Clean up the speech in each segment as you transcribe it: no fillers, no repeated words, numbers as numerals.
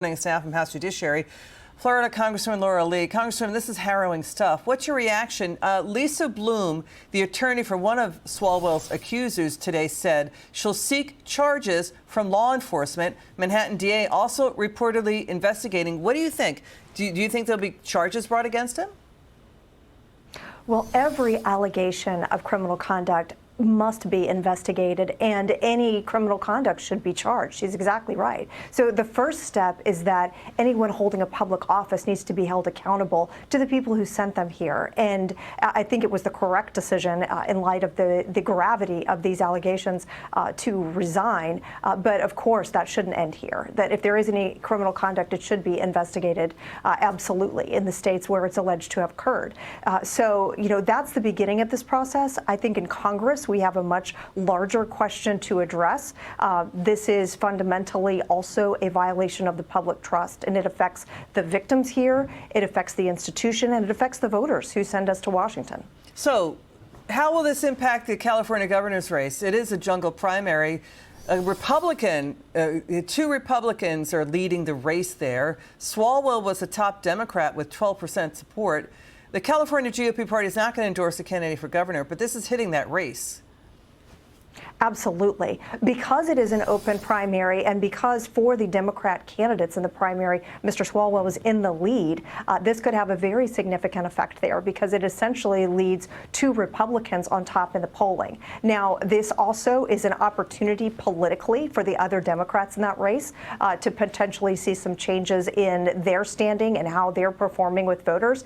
Staff and House Judiciary, Florida Congresswoman Laurel Lee. Congresswoman, this is harrowing stuff. What's your reaction? Lisa Bloom, the attorney for one of Swalwell's accusers, today said she'll seek charges from law enforcement. Manhattan DA also reportedly investigating. What do you think? Do you think there'll be charges brought against him? Well, every allegation of criminal conduct must be investigated, and any criminal conduct should be charged. She's exactly right. So the first step is that anyone holding a public office needs to be held accountable to the people who sent them here. And I think it was the correct decision in light of the gravity of these allegations to resign. But of course, that shouldn't end here. That if there is any criminal conduct, it should be investigated absolutely in the states where it's alleged to have occurred. So, you know, that's the beginning of this process. I think in Congress, we have a much larger question to address. This is fundamentally also a violation of the public trust, and it affects the victims here, it affects the institution, and it affects the voters who send us to Washington. So how will this impact the California governor's race? It is a jungle primary. A Republican, two Republicans are leading the race there. Swalwell was the top Democrat with 12% support. The California GOP party is not going to endorse a candidate for governor, but this is hitting that race. Absolutely. Because it is an open primary, and because for the Democrat candidates in the primary, Mr. Swalwell was in the lead, this could have a very significant effect there, because it essentially leads two Republicans on top in the polling. Now, this also is an opportunity politically for the other Democrats in that race to potentially see some changes in their standing and how they're performing with voters.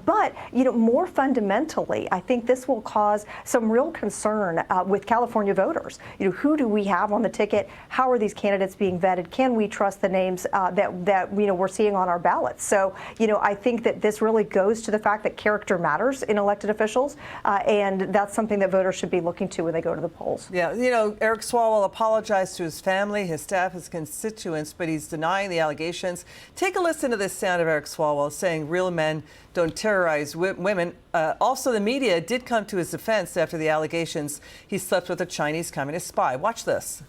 But, you know, more fundamentally, I think this will cause some real concern with California voters. You know, who do we have on the ticket? How are these candidates being vetted? Can we trust the names that you know we're seeing on our ballots? So, you know, I think that this really goes to the fact that character matters in elected officials, and that's something that voters should be looking to when they go to the polls. Yeah, you know, Eric Swalwell apologized to his family, his staff, his constituents, but he's denying the allegations. Take a listen to this sound of Eric Swalwell saying real men don't terrorize women. Also, the media did come to his defense after the allegations he slept with a Chinese communist spy. Watch this.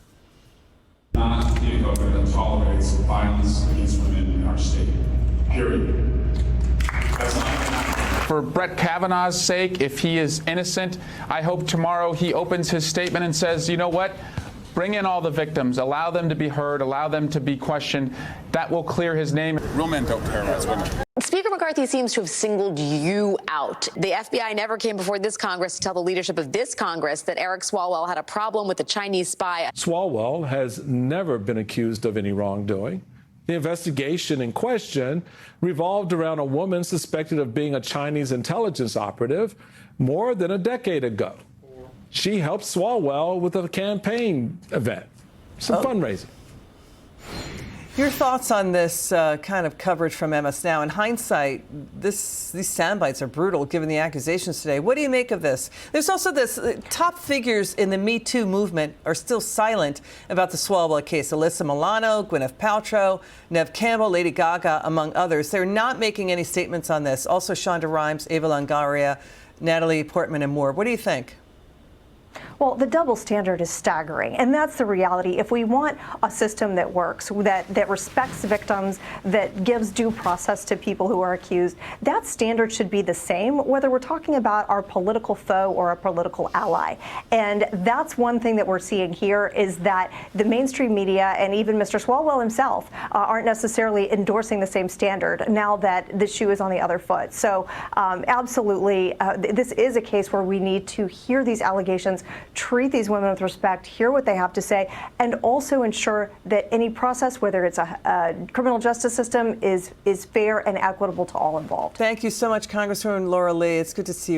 Not be a governor that tolerates violence against women in our state. Period. That's not For Brett Kavanaugh's sake, if he is innocent, I hope tomorrow he opens his statement and says, you know what? Bring in all the victims, allow them to be heard, allow them to be questioned. That will clear his name. Real men don't terrorize women. Speaker McCarthy seems to have singled you out. The FBI never came before this Congress to tell the leadership of this Congress that Eric Swalwell had a problem with a Chinese spy. Swalwell has never been accused of any wrongdoing. The investigation in question revolved around a woman suspected of being a Chinese intelligence operative more than a decade ago. She helped Swalwell with a campaign event, some fundraising. Your thoughts on this kind of coverage from MS Now? In hindsight, these sound bites are brutal given the accusations today. What do you make of this? There's also this, top figures in the Me Too movement are still silent about the Swalwell case. Alyssa Milano, Gwyneth Paltrow, Neve Campbell, Lady Gaga, among others. They're not making any statements on this. Also Shonda Rhimes, Ava Longoria, Natalie Portman, and more. What do you think? Well, the double standard is staggering, and that's the reality. If we want a system that works, that respects victims, that gives due process to people who are accused, that standard should be the same, whether we're talking about our political foe or a political ally. And that's one thing that we're seeing here, is that the mainstream media and even Mr. Swalwell himself aren't necessarily endorsing the same standard now that the shoe is on the other foot. So absolutely, this is a case where we need to hear these allegations, treat these women with respect, hear what they have to say, and also ensure that any process, whether it's a criminal justice system, is fair and equitable to all involved. Thank you so much, Congresswoman Laurel Lee. It's good to see you.